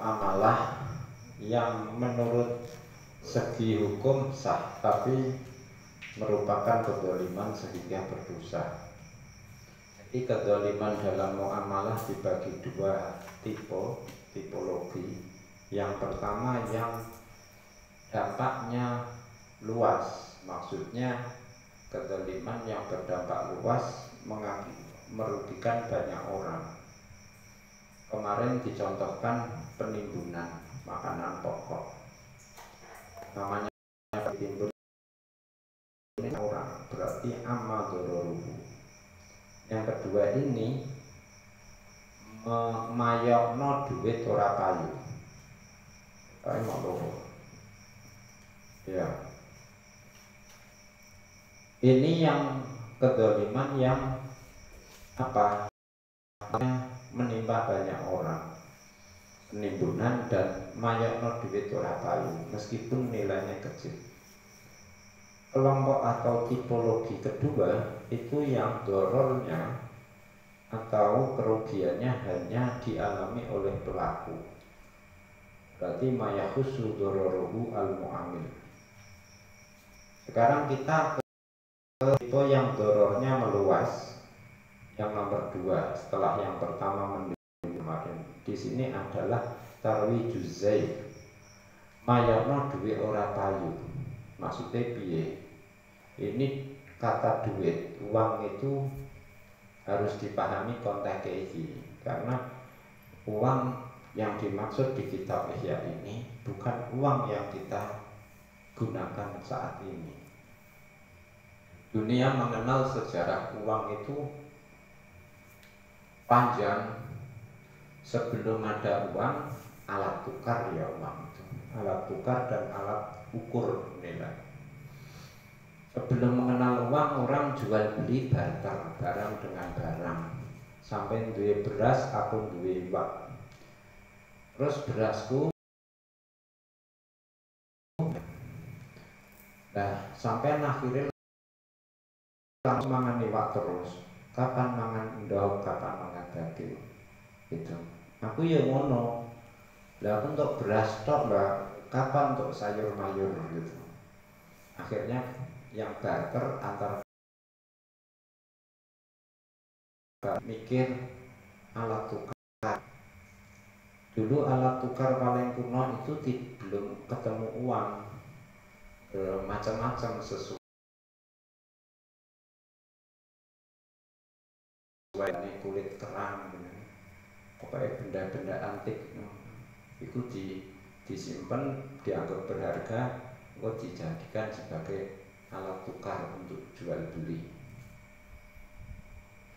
amalah yang menurut segi hukum sah, tapi merupakan kezaliman sehingga berdosa. Jadi kezaliman dalam muamalah dibagi dua tipologi. Yang pertama yang dampaknya luas, maksudnya kezaliman yang berdampak luas merugikan banyak orang. Kemarin dicontohkan penimbunan makanan pokok, namanya ditimbun orang, berarti amma dororuhu. Yang kedua ini mayokno duit ora payu, kayak mau ya. Ini yang kezaliman yang apa? Menimpa banyak orang, penimbunan dan mayokno duit ora payu, meskipun nilainya kecil. Kelompok atau tipologi kedua itu yang dorornya atau kerugiannya hanya dialami oleh pelaku, berarti mayahusu dororuhu al-mu'amil. Sekarang kita ke tipe yang dorornya meluas, yang nomor dua setelah yang pertama kemarin. Di sini adalah tarwijuz zaid, mayarno duit ora payu. Maksudnya piye? Ini kata duit, uang itu harus dipahami konteksnya ini, karena uang yang dimaksud di kitab Ihya ini bukan uang yang kita gunakan saat ini. Dunia mengenal sejarah uang itu panjang. Sebelum ada uang, alat tukar ya uang itu, alat tukar dan alat ukur nilai. Sebelum mengenal uang, orang jual beli barter, barang dengan barang. Sampai duwe beras, aku duwe uang. Terus berasku, nah sampai akhirnya langsung mangan iwak terus. Kapan mangan endog, kapan mangan daging, gitu. Aku ya ngono. Lah aku untuk beras tok lah, kapan untuk sayur mayur gitu. Akhirnya yang barter antar mikir alat tukar. Dulu alat tukar paling kuno itu belum ketemu uang, macam-macam sesuai ini kulit kerang, pokoknya benda-benda antik itu disimpan, dianggap berharga, kok dijadikan sebagai alat tukar untuk jual beli.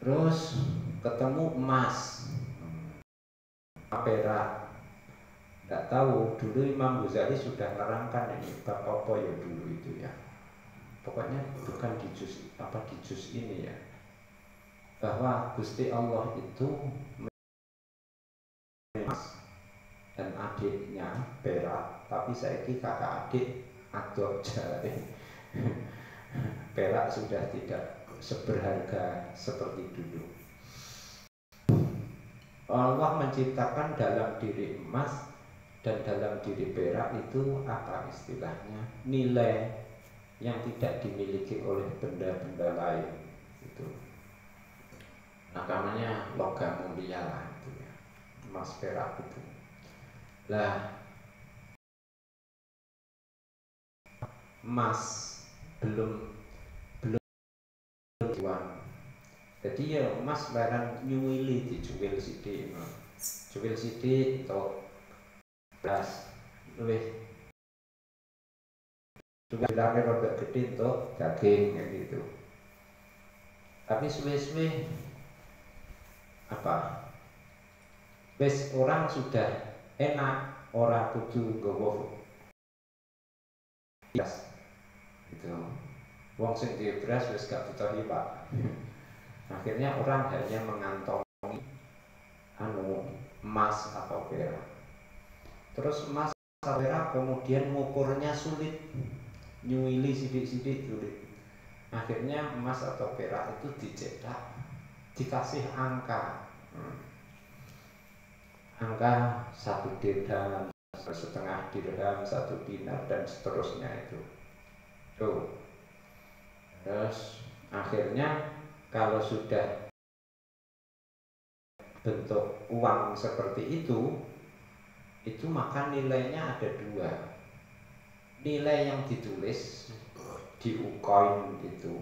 Terus ketemu emas, perak. Tidak tahu, dulu Imam Ghazali sudah nerangkan ini bab apa ya dulu itu ya. Pokoknya bukan di juz ini ya, bahwa Gusti Allah itu emas dan adiknya perak, tapi saiki kakak adik adok jari. Perak sudah tidak seberharga seperti dulu. Allah menciptakan dalam diri emas dan dalam diri perak itu apa istilahnya, nilai yang tidak dimiliki oleh benda-benda lain itu. Nah namanya logam mulia lah itu ya, emas perak itu. Lah emas belum uang. Jadi ya emas barang nyuwili dijual sithik. Jual sithik atau beras luwih jumlahnya rada gede untuk daging kayak gitu. Tapi suwe-suwe apa? Wis orang sudah enak, ora kudu nggawa beras. Gitu. Wong sing duwe beras wis gak butuh iwak. Akhirnya orang hanya mengantongi emas atau perak. Terus emas atau perak kemudian ngukurnya sulit, nyuwili sidik-sidik sulit. Akhirnya emas atau perak itu dicetak, dikasih angka. angka 1 dirham, 1,5 dirham, 1 dinar dan seterusnya itu. Tuh. Terus akhirnya kalau sudah bentuk uang seperti itu maka nilainya ada 2. Nilai yang ditulis di ukoin itu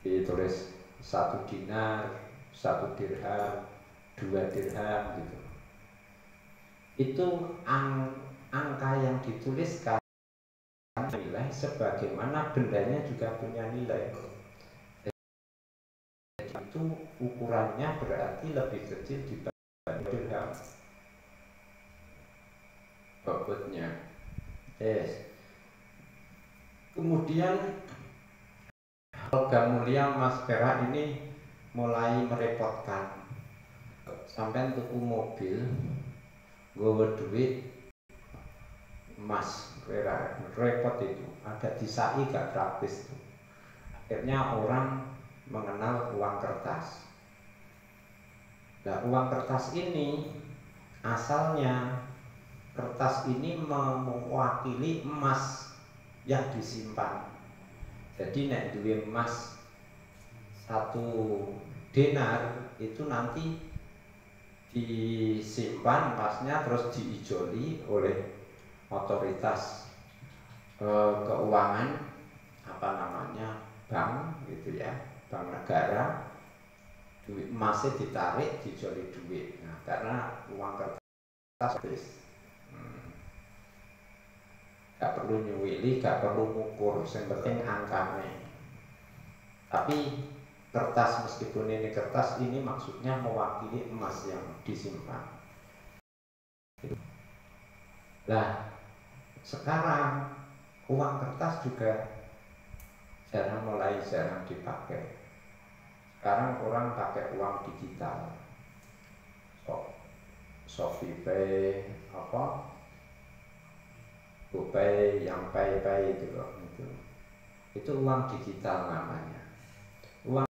ditulis 1 dinar, 1 dirham, 2 dirham gitu. Itu angka yang dituliskan nilai sebagaimana bendanya juga punya nilai. Jadi itu ukurannya berarti lebih kecil dibanding dirham. Bobotnya. Yes. Kemudian logam mulia emas perak ini mulai merepotkan. Sampai tuku mobil, nggawa duit emas perak, repot itu. Ada disai gak praktis itu. Akhirnya orang mengenal uang kertas. Nah, uang kertas ini asalnya kertas ini mewakili emas yang disimpan. Jadi nek duwe emas 1 dinar itu nanti disimpan emasnya terus diijoli oleh otoritas keuangan bank gitu ya, bank negara. Duit emasnya ditarik dijoli duit. Nah, karena uang kertas gak perlu nyuwili, gak perlu ngukur, yang penting angkanya. Tapi kertas, meskipun ini kertas, ini maksudnya mewakili emas yang disimpan. Nah, sekarang uang kertas juga mulai jarang dipakai. Sekarang orang pakai uang digital, ShopeePay, GoPay, yang pay itu loh, itu uang digital namanya. Uang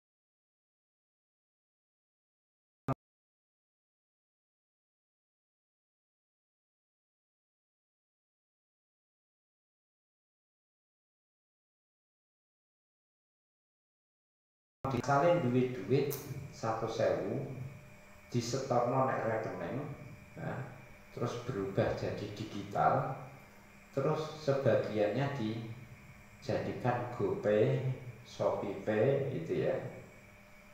disalin duit 1.000 disetorno nek rekening, nah, terus berubah jadi digital, terus sebagiannya dijadikan GoPay, ShopeePay gitu ya.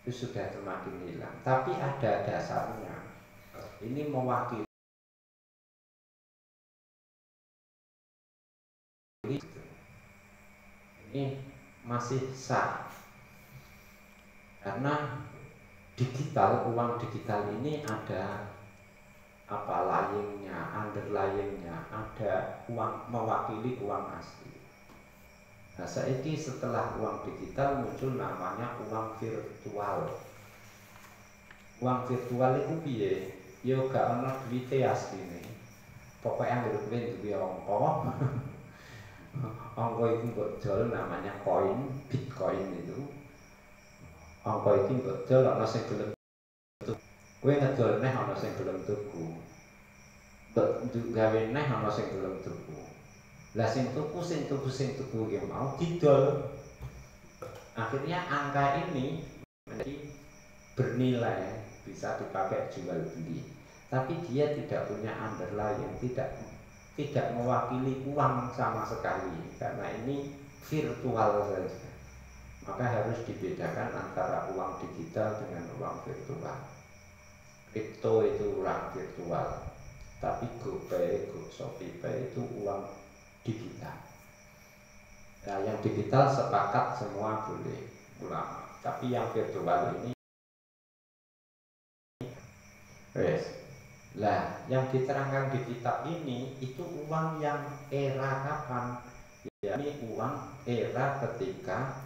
Itu sudah semakin hilang. Tapi ada dasarnya. Ini mewakili ini masih sah. Karena digital, uang digital ini ada underlyingnya, ada uang mewakili uang asli. Nah, saiki setelah uang digital muncul namanya uang virtual. Uang virtual itu piye? Ya gak ana duwite asline. Pokoke anggere kowe duwe angka. Angka itu mbok jol namanya koin, Bitcoin itu. Angka iki mbok jol ana sing gelem tuku. Kowe ngedol neh ana sing gelem tuku. Mbok gawe neh ana sing gelem tuku. Lah sing tuku yang mau didol. Akhirnya angka ini menjadi bernilai, bisa dipakai jual beli. Tapi dia tidak punya underlying, tidak mewakili uang sama sekali, karena ini virtual saja. Maka harus dibedakan antara uang digital dengan uang virtual. Kripto itu uang virtual, tapi GoPay, ShopeePay itu uang digital. Nah, yang digital sepakat semua boleh ulama, tapi yang virtual ini Lah, yang diterangkan di kitab ini itu uang yang era kapan? Yakni uang era ketika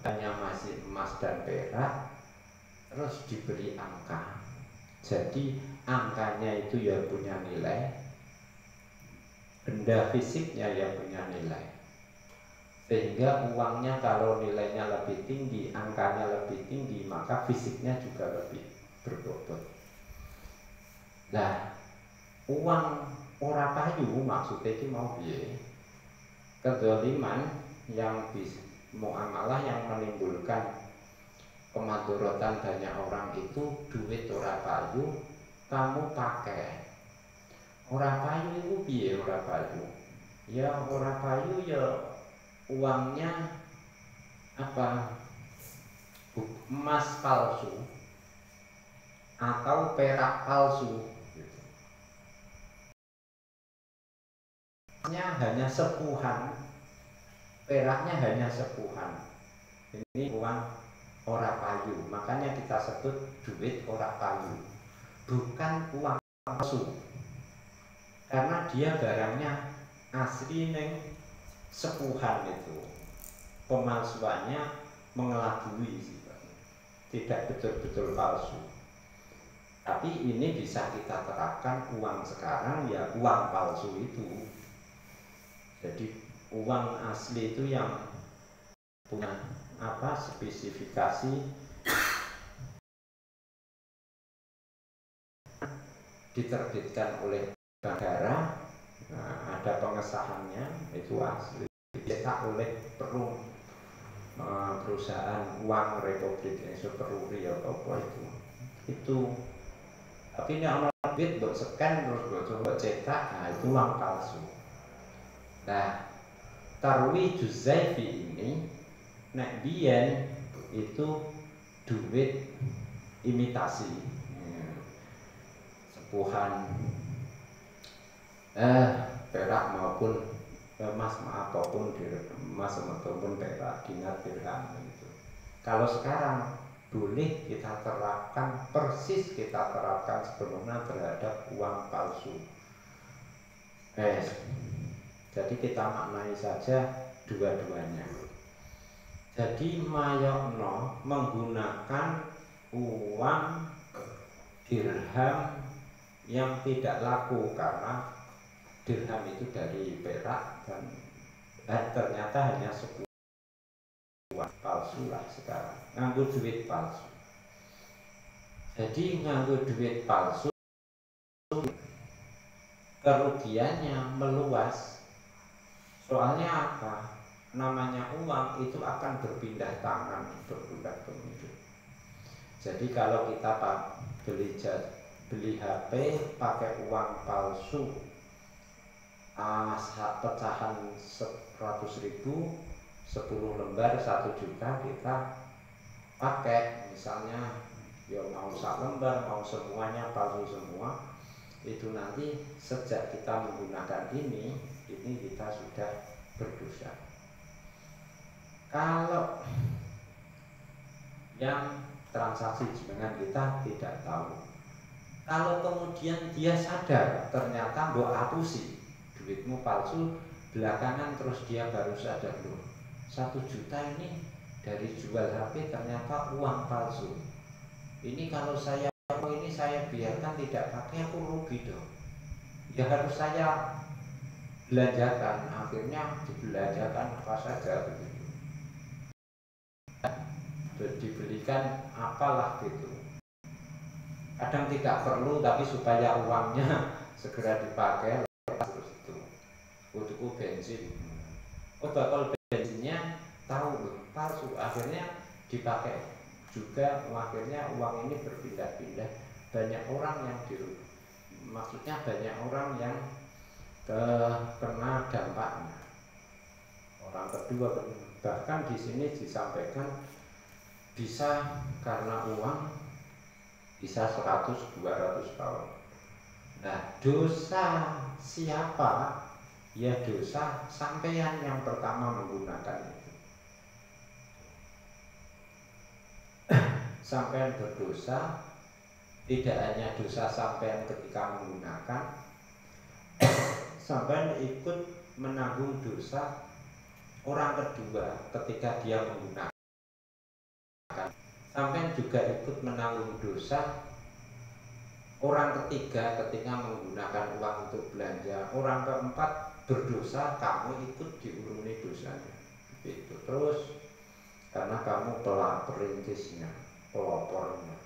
hanya masih emas dan perak, terus diberi angka. Jadi angkanya itu ya punya nilai, benda fisiknya yang punya nilai. Sehingga uangnya kalau nilainya lebih tinggi, angkanya lebih tinggi, maka fisiknya juga lebih berbobot. Lah uang ora payu maksudnya itu mau piye? Kedzaliman yang muamalah yang menimbulkan kemadharatan banyak orang itu duit ora payu kamu pakai. Ora payu itu piye ora payu? Ya ora payu ya uangnya apa? Emas palsu atau perak palsu gitu. Hanya sepuhan, peraknya hanya sepuhan. Ini uang ora payu, makanya kita sebut duit ora payu, bukan uang palsu, karena dia barangnya asli neng sepuhan itu, pemalsuannya mengelabui sih, tidak betul-betul palsu. Tapi ini bisa kita terapkan uang sekarang ya uang palsu itu. Jadi uang asli itu yang punya apa spesifikasi diterbitkan oleh negara, nah, ada pengesahannya itu asli, dicetak oleh perusahaan uang Republik Indonesia Peruri atau apa itu. Tapi ini orang duit buat scan terus buat cetak, nah itu uang palsu. Nah tarwi juzaifi ini nek biyen itu duit imitasi, sepuhan perak maupun emas apapun, emas maupun perak, dinar, dirham gitu. Kalau sekarang boleh kita terapkan, persis kita terapkan sepenuhnya terhadap uang palsu. Jadi kita maknai saja dua-duanya. Jadi mayokno menggunakan uang dirham yang tidak laku, karena dirham itu dari perak dan ternyata hanya sebuah palsu lah sekarang, nganggo duit palsu. Jadi nganggo duit palsu kerugiannya meluas. Soalnya apa? Namanya uang itu akan berpindah tangan, berpindah pemilik. Jadi kalau kita beli HP pakai uang palsu, pecahan 100.000, 10 lembar 1 juta kita pakai, misalnya ya mau 1 lembar mau semuanya palsu semua, itu nanti sejak kita menggunakan ini kita sudah berdosa. Kalau yang transaksi dengan kita tidak tahu, kalau kemudian dia sadar ternyata mbok hapusi duitmu palsu, belakangan terus dia baru sadar, loh 1 juta ini dari jual HP ternyata uang palsu. Ini kalau saya biarkan tidak pakai, aku rugi dong. Ya harus saya belanjakan, akhirnya dibelanjakan apa saja begitu. Dibelikan apalah gitu. Kadang tidak perlu, tapi supaya uangnya segera dipakai terus itu. Untuk bensin. Bakal bensinnya tahu palsu, akhirnya dipakai juga, akhirnya uang ini berpindah-pindah. Banyak orang yang maksudnya banyak orang yang kena dampaknya. Orang kedua, bahkan di sini disampaikan bisa karena uang bisa 100-200 tahun. Nah, dosa siapa? Ya dosa sampeyan yang pertama menggunakan itu. Sampeyan berdosa, tidak hanya dosa sampeyan ketika menggunakan, sampeyan ikut menanggung dosa orang kedua ketika dia menggunakan. Sampeyan juga ikut menanggung dosa orang ketiga ketika menggunakan uang untuk belanja. Orang keempat berdosa, kamu ikut diuruni dosanya. Itu terus karena kamu perintisnya, pelopornya.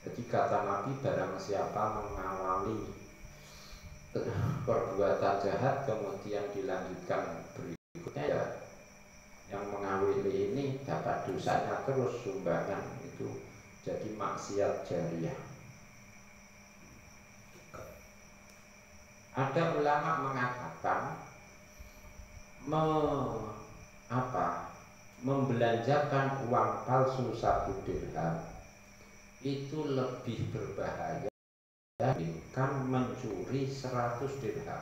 Jadi kata Nabi, barang siapa mengawali perbuatan jahat kemudian dilanjutkan berikutnya, ya yang mengawali ini dapat dosanya terus, sumbangan itu jadi maksiat jariah. Ada ulama mengatakan membelanjakan uang palsu 1 dirham itu lebih berbahaya dibandingkan mencuri 100 dirham.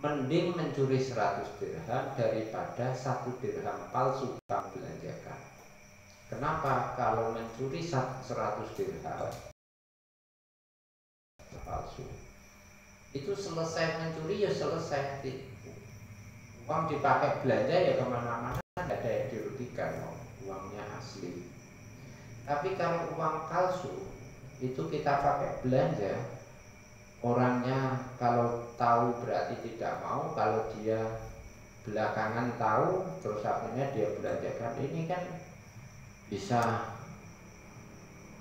Mending mencuri 100 dirham daripada 1 dirham palsu kamu belanjakan. Kenapa? Kalau mencuri 100 dirham palsu, itu selesai mencuri ya selesai, uang dipakai belanja ya kemana-mana, tidak ada yang dirugikan, uangnya asli. Tapi kalau uang palsu itu kita pakai belanja, orangnya kalau tahu berarti tidak mau, kalau dia belakangan tahu terus akhirnya dia belanjakan, ini kan bisa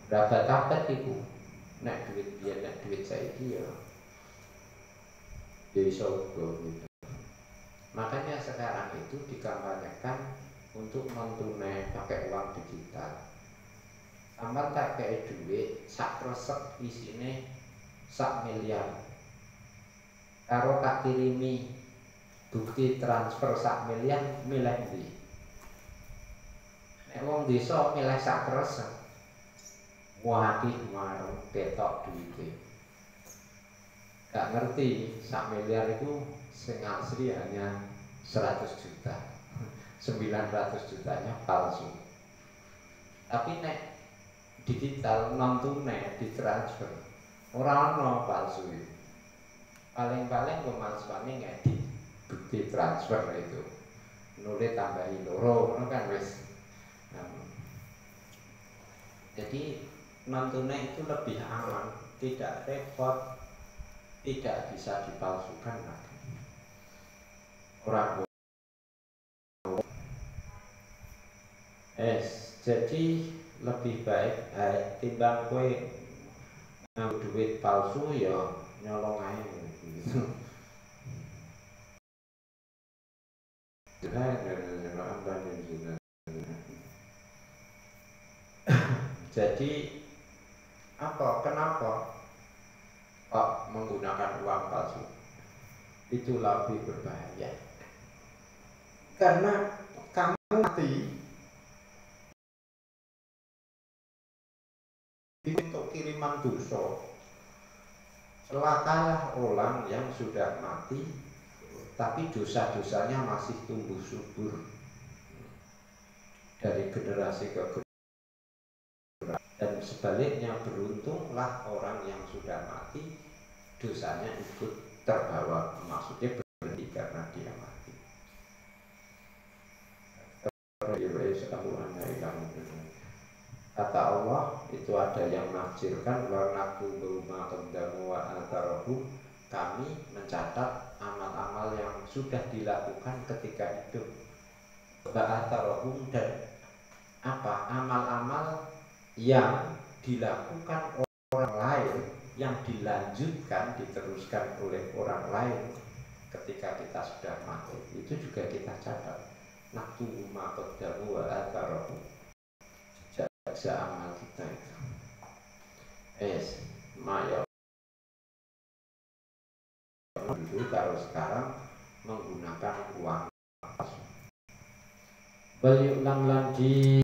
dapat ibu nek duit biar nek duit saya dia bisa gitu. Makanya sekarang itu dikampanyekan untuk non-tunai pakai uang digital. Amal tak kayak duit sak resep isine 1 miliar. Karo tak kirimi bukti transfer 1 miliar, milih ndi? Nek wong desa milih sak resep. Wati marung ketok duite. Gak ngerti 1 miliar itu sing asli hanya 100 juta. 900 jutanya palsu. Tapi nek digital non tunai ditransfer orang no palsu itu. Paling-paling pemalsuannya ngedit bukti transfer itu, nulis tambahin loro, kan wes. Jadi non tunai itu lebih aman, tidak repot, tidak bisa dipalsukan lagi. Orang jadi lebih baik timbang kue duit palsu ya nyolong aja gitu. Jadi kenapa kok menggunakan uang palsu itu lebih berbahaya? Karena kamu mati untuk kiriman dosa. Celakalah orang yang sudah mati tapi dosa-dosanya masih tumbuh subur dari generasi ke generasi. Dan sebaliknya beruntunglah orang yang sudah mati dosanya ikut terbawa, maksudnya berhenti karena dia mati. Kata Allah itu ada yang menafsirkan wa naktubu ma qaddamu wa atharahum, kami mencatat amal-amal yang sudah dilakukan ketika hidup, wa atharahum, dan amal-amal yang dilakukan orang lain yang dilanjutkan diteruskan oleh orang lain ketika kita sudah mati, itu juga kita catat. Naktubu ma qaddamu wa atharahum, jasa amal kita itu. Mayo dulu kalau sekarang menggunakan uang. Beliau ulang lagi